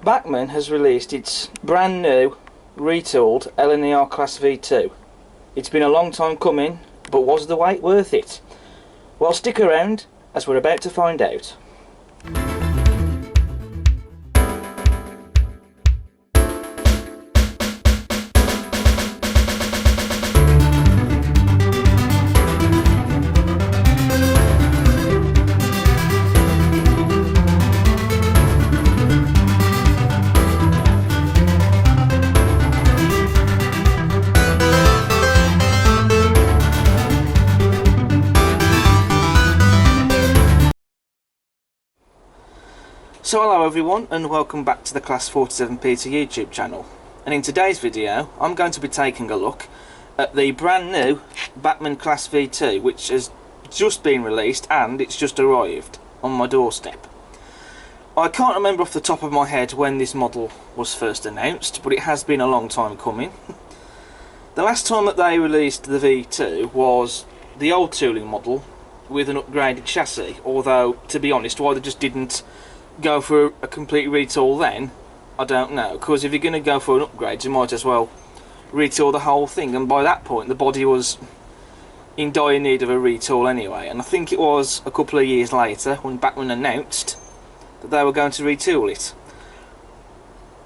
Bachmann has released its brand new, retooled LNER Class V2. It's been a long time coming, but was the wait worth it? Well, stick around, as we're about to find out. So hello everyone, and welcome back to the Class 47 Peter YouTube channel. And in today's video I'm going to be taking a look at the brand new Bachmann Class V2, which has just been released and it's just arrived on my doorstep. I can't remember off the top of my head when this model was first announced, but it has been a long time coming. The last time that they released the V2 was the old tooling model with an upgraded chassis, although to be honest why they just didn't go for a complete retool then, I don't know, because if you're going to go for an upgrade you might as well retool the whole thing, and by that point the body was in dire need of a retool anyway. And I think it was a couple of years later when Bachmann announced that they were going to retool it.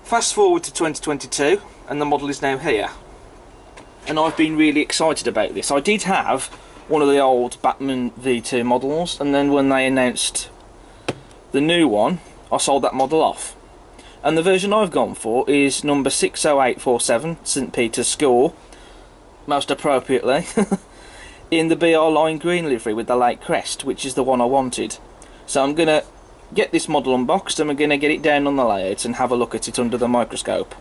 Fast forward to 2022 and the model is now here, and I've been really excited about this. I did have one of the old Bachmann V2 models, and then when they announced the new one I sold that model off, and the version I've gone for is number 60847 St Peter's Score, most appropriately, in the BR Line green livery with the lake crest, which is the one I wanted. So I'm going to get this model unboxed and we're going to get it down on the layout and have a look at it under the microscope.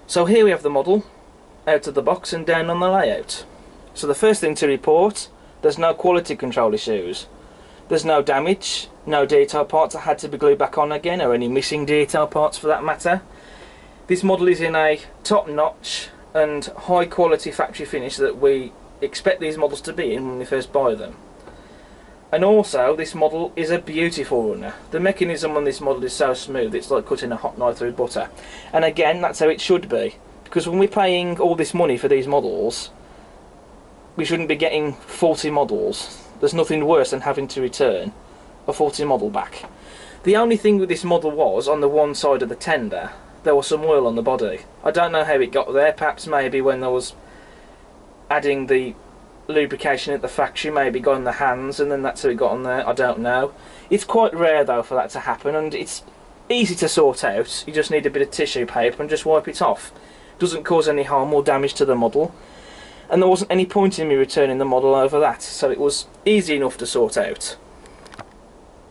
So here we have the model out of the box and down on the layout. So the first thing to report, there's no quality control issues. There's no damage, no detail parts that had to be glued back on again, or any missing detail parts for that matter. This model is in a top-notch and high quality factory finish that we expect these models to be in when we first buy them. And also this model is a beautiful runner. The mechanism on this model is so smooth it's like cutting a hot knife through butter. And again, that's how it should be, because when we're paying all this money for these models we shouldn't be getting faulty models. There's nothing worse than having to return a faulty model back. The only thing with this model was, on the one side of the tender there was some oil on the body. I don't know how it got there, perhaps maybe when there was adding the lubrication at the factory, maybe got on the hands and then that's how it got on there, I don't know. It's quite rare though for that to happen, and it's easy to sort out. You just need a bit of tissue paper and just wipe it off. It doesn't cause any harm or damage to the model, and there wasn't any point in me returning the model over that, so it was easy enough to sort out.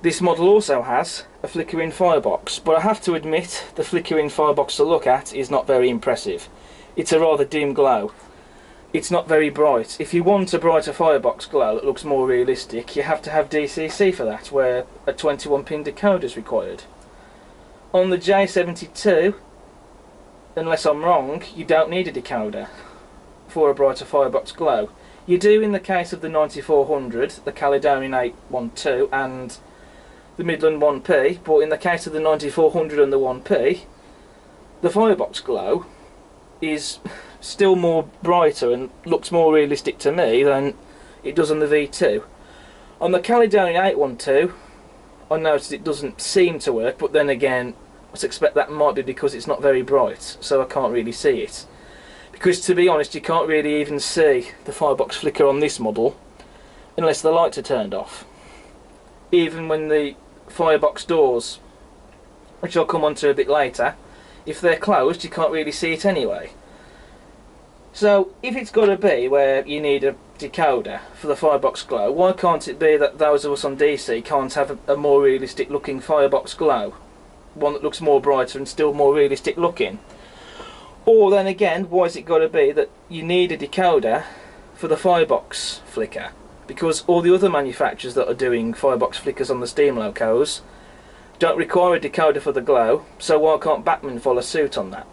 This model also has a flickering firebox, but I have to admit the flickering firebox to look at is not very impressive. It's a rather dim glow. It's not very bright. If you want a brighter firebox glow that looks more realistic, you have to have DCC for that, where a 21-pin decoder is required. On the J72, unless I'm wrong, you don't need a decoder for a brighter firebox glow. You do in the case of the 9400, the Caledonian 812 and the Midland 1P, but in the case of the 9400 and the 1P, the firebox glow is still more brighter and looks more realistic to me than it does on the V2. On the Caledonian 812 I noticed it doesn't seem to work, but then again I suspect that might be because it's not very bright, so I can't really see it. Because to be honest you can't really even see the firebox flicker on this model unless the lights are turned off. Even when the firebox doors, which I'll come on to a bit later, if they're closed you can't really see it anyway. So if it's got to be where you need a decoder for the firebox glow, why can't it be that those of us on DC can't have a more realistic looking firebox glow? One that looks more brighter and still more realistic looking? Or then again, why has it got to be that you need a decoder for the firebox flicker? because all the other manufacturers that are doing firebox flickers on the Steam locos don't require a decoder for the glow, so why can't Bachmann follow suit on that?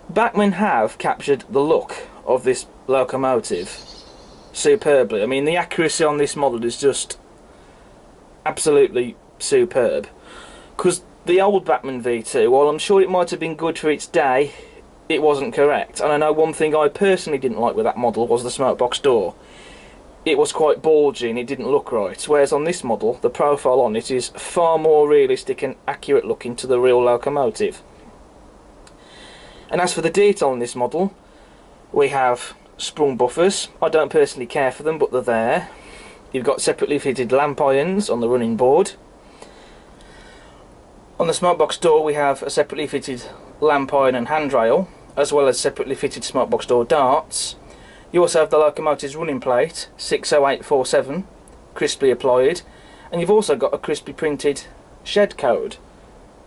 Bachmann have captured the look of this locomotive superbly. I mean, the accuracy on this model is just absolutely superb, because the old Bachmann V2, while I'm sure it might have been good for its day, it wasn't correct. And I know one thing I personally didn't like with that model was the smoke box door. It was quite bulgy and it didn't look right, whereas on this model the profile on it is far more realistic and accurate looking to the real locomotive. And as for the detail on this model, we have sprung buffers. I don't personally care for them, but they're there. You've got separately fitted lamp irons on the running board. On the smoke box door we have a separately fitted lamp iron and handrail, as well as separately fitted smoke box door darts. You also have the locomotive's running plate, 60847, crisply applied, and you've also got a crisply printed shed code.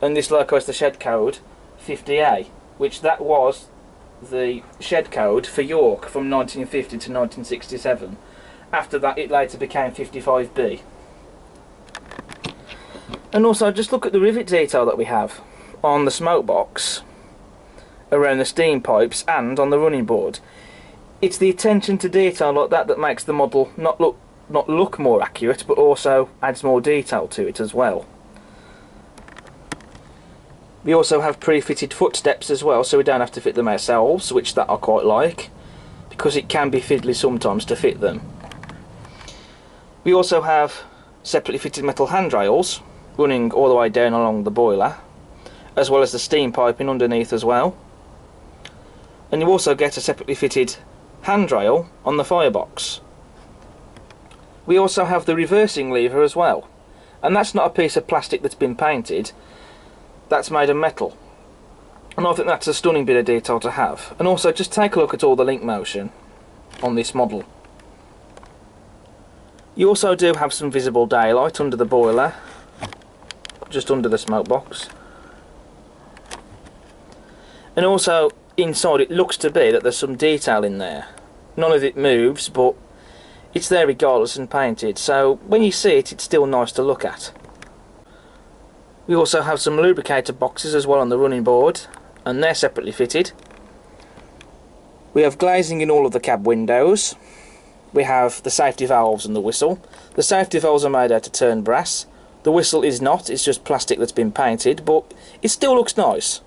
And this loco has the shed code 50A, which that was the shed code for York from 1950 to 1967. After that it later became 55B. And also just look at the rivet detail that we have on the smoke box, around the steam pipes and on the running board. It's the attention to detail like that that makes the model not look more accurate, but also adds more detail to it as well. We also have pre-fitted footsteps as well, so we don't have to fit them ourselves, which that I quite like, because it can be fiddly sometimes to fit them. We also have separately fitted metal handrails running all the way down along the boiler, as well as the steam piping underneath as well. And you also get a separately fitted handrail on the firebox. We also have the reversing lever as well, and that's not a piece of plastic that's been painted, that's made of metal, and I think that's a stunning bit of detail to have. And also just take a look at all the link motion on this model. You also do have some visible daylight under the boiler, just under the smoke box, and also inside it looks to be that there's some detail in there. None of it moves, but it's there regardless and painted, so when you see it, it's still nice to look at. We also have some lubricator boxes as well on the running board, and they're separately fitted. We have glazing in all of the cab windows. We have the safety valves and the whistle. The safety valves are made out of turned brass. The whistle is not, it's just plastic that's been painted, but it still looks nice.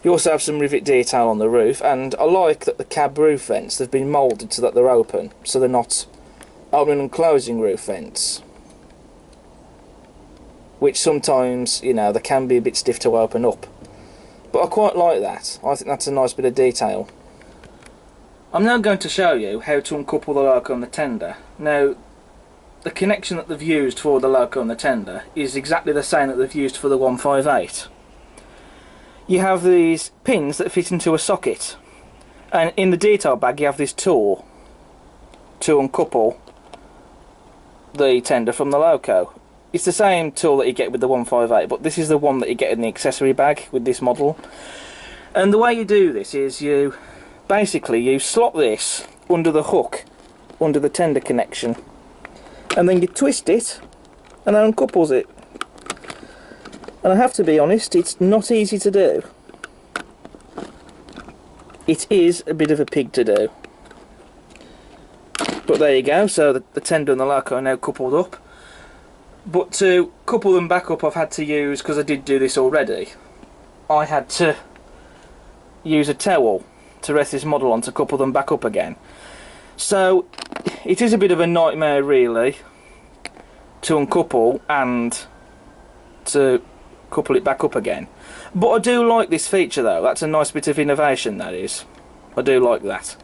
You also have some rivet detail on the roof, and I like that the cab roof vents have been moulded so that they're open, so they're not opening and closing roof vents, which sometimes, you know, they can be a bit stiff to open up. But I quite like that. I think that's a nice bit of detail. I'm now going to show you how to uncouple the loco and the tender. Now, the connection that they've used for the loco and the tender is exactly the same that they've used for the 158. You have these pins that fit into a socket, and in the detail bag you have this tool to uncouple the tender from the loco. It's the same tool that you get with the 158, but this is the one that you get in the accessory bag with this model. And the way you do this is you slot this under the hook, under the tender connection, and then you twist it and that uncouples it. And I have to be honest, it's not easy to do. It is a bit of a pig to do. But there you go, so the tender and the loco are now coupled up. But to couple them back up I've had to use, because I did do this already, I had to use a towel to rest this model on to couple them back up again. So it is a bit of a nightmare really to uncouple and to couple it back up again. But I do like this feature though, that's a nice bit of innovation, that is. I do like that.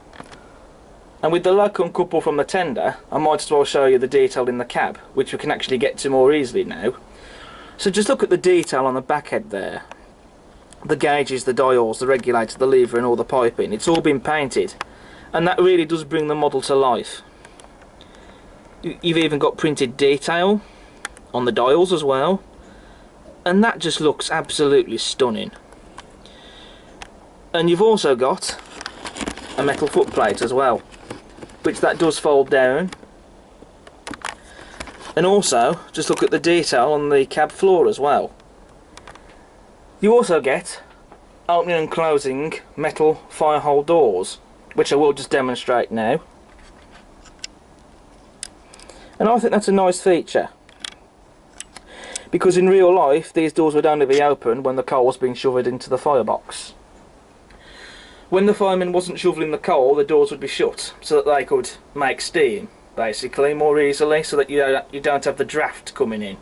And with the loco uncouple from the tender, I might as well show you the detail in the cab, which we can actually get to more easily now. So just look at the detail on the back head there. The gauges, the dials, the regulator, the lever and all the piping, it's all been painted. And that really does bring the model to life. You've even got printed detail on the dials as well. And that just looks absolutely stunning. And you've also got a metal footplate as well, which that does fold down And also, just look at the detail on the cab floor as well. You also get opening and closing metal firehole doors, which I will just demonstrate now. And I think that's a nice feature, because in real life these doors would only be open when the coal was being shoveled into the firebox. When the fireman wasn't shoveling the coal, the doors would be shut so that they could make steam, basically, more easily, so that you don't have the draft coming in.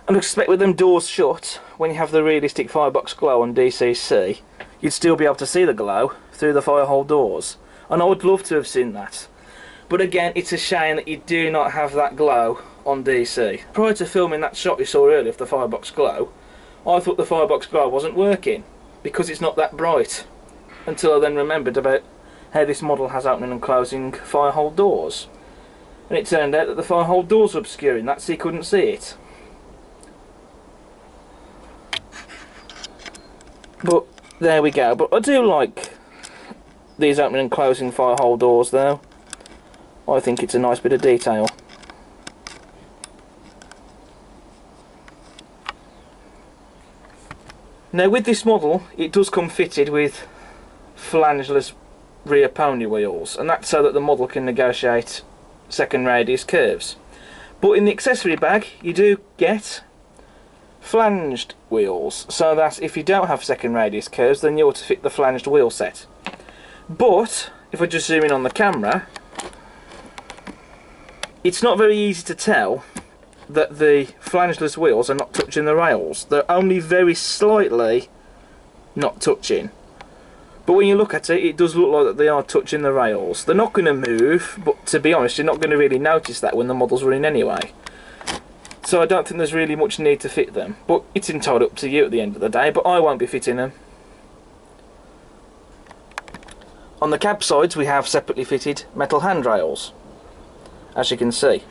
And I expect with them doors shut, when you have the realistic firebox glow on DCC, you'd still be able to see the glow through the firehole doors. And I would love to have seen that. But again, it's a shame that you do not have that glow on DC. Prior to filming that shot you saw earlier of the firebox glow, I thought the firebox glow wasn't working because it's not that bright. Until I then remembered about how this model has opening and closing firehole doors. And it turned out that the firehole doors were obscuring that, so you couldn't see it. But there we go. But I do like these opening and closing firehole doors though. I think it's a nice bit of detail. Now with this model, it does come fitted with flangeless rear pony wheels, and that's so that the model can negotiate second radius curves. But in the accessory bag you do get flanged wheels, so that if you don't have second radius curves then you ought to fit the flanged wheel set. But if I just zoom in on the camera, it's not very easy to tell that the flangeless wheels are not touching the rails. They're only very slightly not touching. But when you look at it, it does look like that they are touching the rails. They're not going to move, but to be honest, you're not going to really notice that when the model's running anyway. So I don't think there's really much need to fit them. But it's entirely up to you at the end of the day, but I won't be fitting them. On the cab sides we have separately fitted metal handrails, as you can see.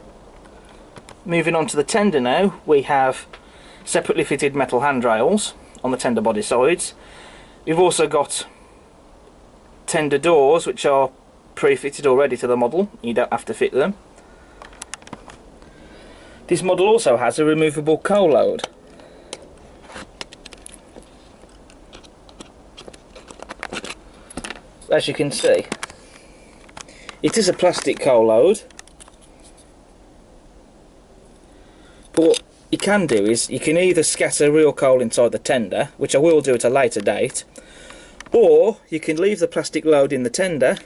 Moving on to the tender now, we have separately fitted metal handrails on the tender body sides. We've also got tender doors which are pre-fitted already to the model, you don't have to fit them. This model also has a removable coal load. As you can see, it is a plastic coal load, but what you can do is you can either scatter real coal inside the tender, which I will do at a later date, or you can leave the plastic load in the tender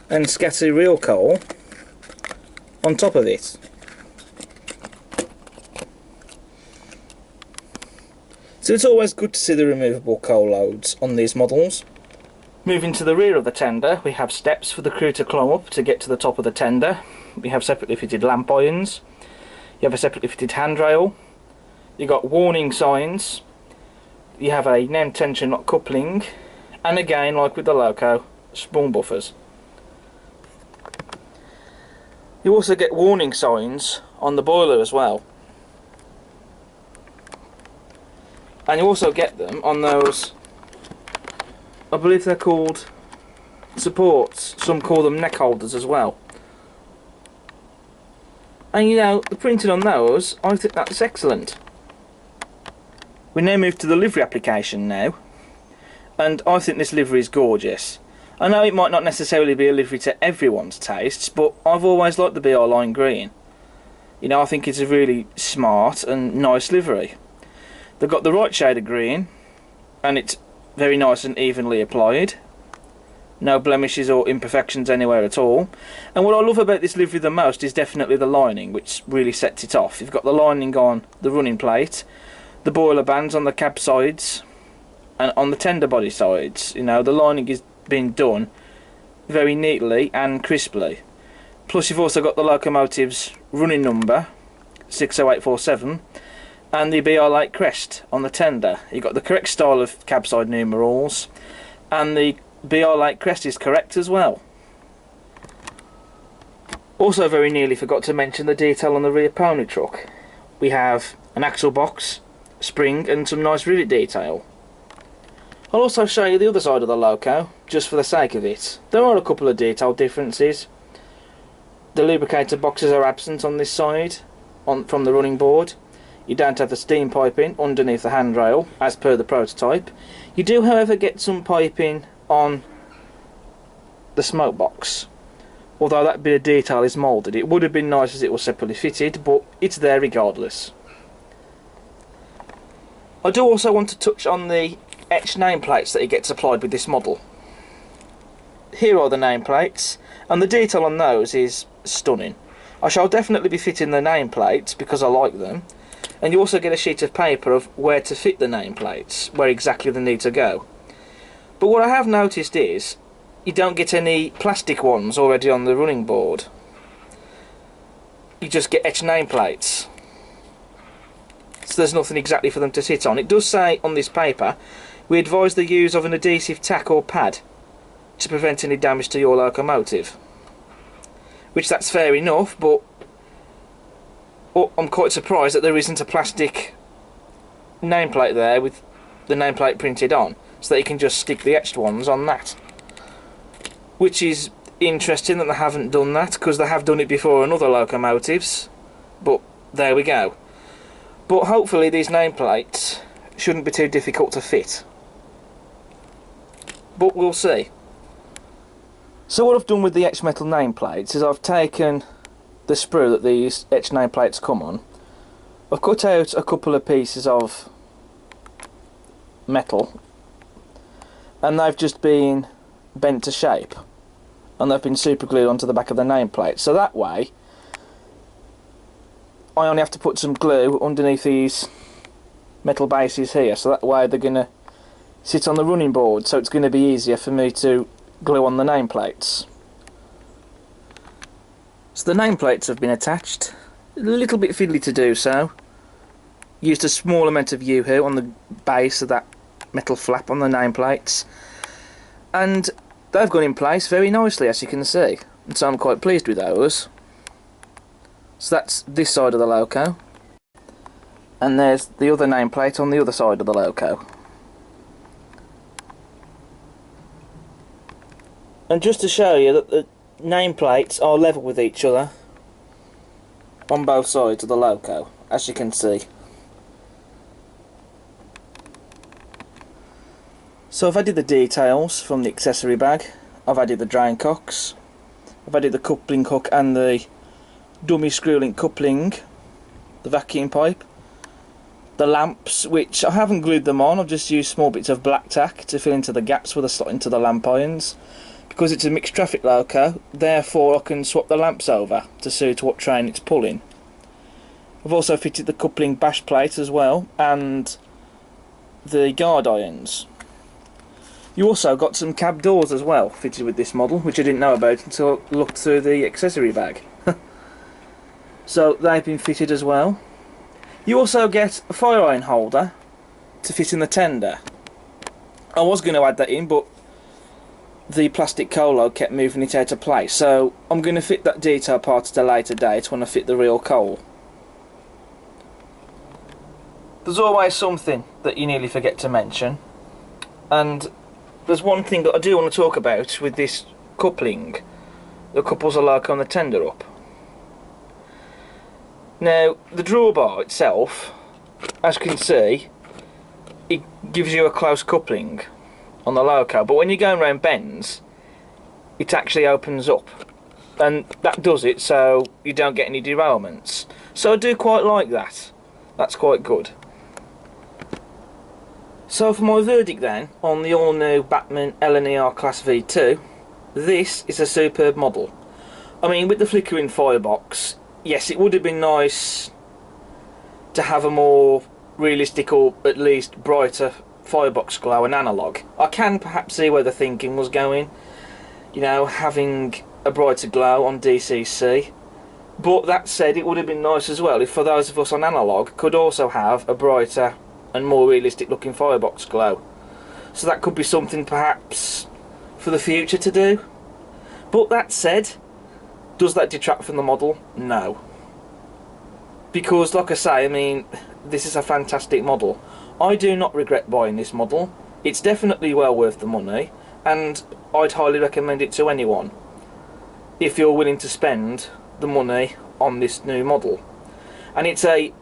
and scatter real coal on top of it. So it's always good to see the removable coal loads on these models. Moving to the rear of the tender, we have steps for the crew to climb up to get to the top of the tender. We have separately fitted lamp irons. You have a separately fitted handrail. You've got warning signs. You have a NEM tension lock coupling. And again, like with the loco, spoon buffers. You also get warning signs on the boiler as well. And you also get them on those, I believe they're called supports, some call them neck holders as well. And you know, the printing on those, I think that's excellent. We now move to the livery application now, and I think this livery is gorgeous. I know it might not necessarily be a livery to everyone's tastes, but I've always liked the BR Line green. You know, I think it's a really smart and nice livery. They've got the right shade of green, and it's very nice and evenly applied. No blemishes or imperfections anywhere at all. And what I love about this livery the most is definitely the lining, which really sets it off. You've got the lining on the running plate, the boiler bands on the cab sides, and on the tender body sides. You know, the lining is being done very neatly and crisply. Plus you've also got the locomotive's running number, 60847, and the BR Light crest on the tender. You've got the correct style of cabside numerals, and the BR Light crest is correct as well. Also very nearly forgot to mention the detail on the rear pony truck. We have an axle box, spring, and some nice rivet detail. I'll also show you the other side of the loco, just for the sake of it. There are a couple of detail differences. the lubricator boxes are absent on this side from the running board. You don't have the steam piping underneath the handrail as per the prototype. You do however get some piping on the smoke box, although that bit of detail is moulded. It would have been nice as it was separately fitted, but it's there regardless. I do also want to touch on the Etch nameplates that it gets applied with this model. Here are the nameplates, and the detail on those is stunning. I shall definitely be fitting the nameplates because I like them, and you also get a sheet of paper of where to fit the nameplates, where exactly they need to go. But what I have noticed is you don't get any plastic ones already on the running board. You just get Etch nameplates. So there's nothing exactly for them to sit on. It does say on this paper, we advise the use of an adhesive tack or pad to prevent any damage to your locomotive. Which that's fair enough, but I'm quite surprised that there isn't a plastic nameplate there with the nameplate printed on, so that you can just stick the etched ones on that. Which is interesting that they haven't done that, because they have done it before on other locomotives, but there we go. But hopefully these nameplates shouldn't be too difficult to fit. But we'll see. So what I've done with the etched metal nameplates is I've taken the sprue that these etched nameplates come on. I've cut out a couple of pieces of metal, and they've just been bent to shape, and they've been super glued onto the back of the nameplate. So that way I only have to put some glue underneath these metal bases here, so that way they're going to sit on the running board, so it's going to be easier for me to glue on the nameplates. So the nameplates have been attached. A little bit fiddly to do so. Used a small amount of U-hoo on the base of that metal flap on the nameplates, and they've gone in place very nicely, as you can see, and so I'm quite pleased with those. So that's this side of the loco, and there's the other nameplate on the other side of the loco. And just to show you that the nameplates are level with each other on both sides of the loco, as you can see. So I've added the details from the accessory bag, I've added the drain cocks, I've added the coupling hook and the dummy screw link coupling, the vacuum pipe, the lamps, which I haven't glued them on, I've just used small bits of black tack to fill into the gaps where they slot into the lamp irons. Because it's a mixed traffic loco, therefore I can swap the lamps over to suit what train it's pulling. I've also fitted the coupling bash plate as well, and the guard irons. You also got some cab doors as well fitted with this model, which I didn't know about until I looked through the accessory bag. So they've been fitted as well. You also get a firearm holder to fit in the tender. I was going to add that in, but the plastic coal kept moving it out of place, so I'm going to fit that detail part at a later date when I fit the real coal. There's always something that you nearly forget to mention, and there's one thing that I do want to talk about with this coupling that couples the loco and the tender up. Now, the drawbar itself, as you can see, it gives you a close coupling on the loco, but when you're going around bends, it actually opens up, and that does it so you don't get any derailments. So I do quite like that. That's quite good. So for my verdict then on the all new Bachmann LNER Class V2, this is a superb model. I mean, with the Flickering Firebox, yes, it would have been nice to have a more realistic, or at least brighter, firebox glow and analogue. I can perhaps see where the thinking was going, you know, having a brighter glow on DCC. But that said, it would have been nice as well if for those of us on analogue could also have a brighter and more realistic looking firebox glow. So that could be something perhaps for the future to do. But that said, does that detract from the model? No. Because like I say, I mean, this is a fantastic model. I do not regret buying this model. It's definitely well worth the money, and I'd highly recommend it to anyone if you're willing to spend the money on this new model, and it's a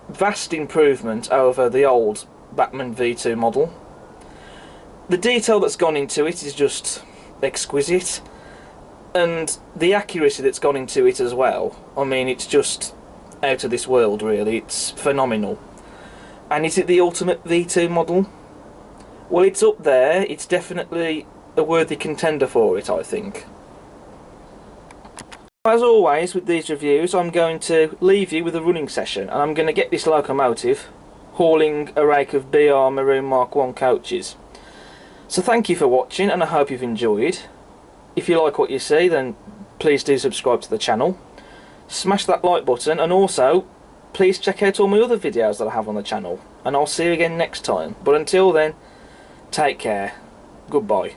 vast improvement over the old Bachmann V2 model. The detail that's gone into it is just exquisite, and the accuracy that's gone into it as well. I mean, it's just out of this world, really. It's phenomenal. And is it the ultimate V2 model? Well, it's up there. It's definitely a worthy contender for it, I think. As always with these reviews, I'm going to leave you with a running session, and I'm going to get this locomotive hauling a rake of BR Maroon Mark 1 coaches. So thank you for watching, and I hope you've enjoyed. If you like what you see, then please do subscribe to the channel. Smash that like button, and also please check out all my other videos that I have on the channel. And I'll see you again next time. But until then, take care. Goodbye.